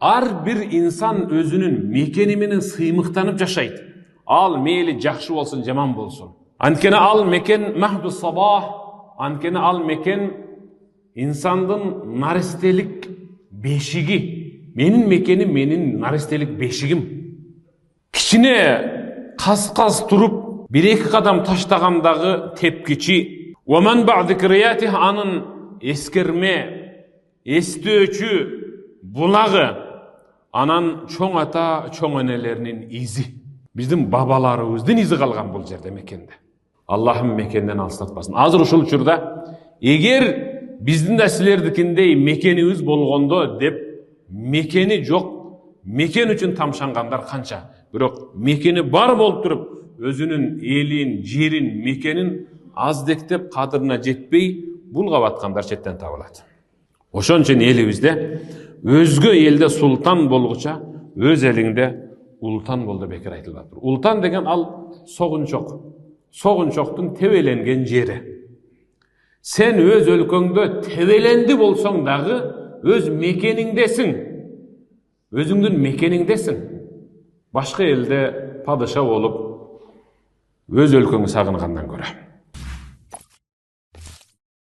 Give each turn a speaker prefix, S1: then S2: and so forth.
S1: Ар bir insan özünün mekeni менен сыймыктанып жашайт. Ал мейли жакшы болсун, жаман болсун. Анткени ал мекен махду сабах, анткени ал мекен insandын наристелик бешиги. Менин мекеним, менин наристелик бешигим. Кичине кас-кас туруп, bir-iki kadam taştagandагы tepkiçi. ومن بعد ذكرياته анын эскерме, эстөөчү булагы. Анан чоң ата, чоң энелеринин изи. Биздин бабаларыбыздын изи калган бул жерде мекенде. Аллахым мекенден алыстатпасын. Азыр ушул учурда эгер биздин да силердикиндей мекенибиз болгондо деп мекени жок, мекен үчүн тамшангандар канча. Бирок мекени бар болуп туруп, өзүнүн элин, жерин, мекенин аздектеп кадырына жетпей булгап аткандар четтен табылат. Ошон үчүн элибизде өзгө элде султан болгуча, өз элиңде ултан бол деп бекер айтылып атыр. Ултан деген ал согунчок. Согунчоктун тебеленген жери. Sen öz өлкөңдө тебеленди болсоң дагы өз мекениңдесиң. Өзүңдүн мекениңдесиң. Башка элде падыша болуп өз өлкөңдү сагынгандан көрө.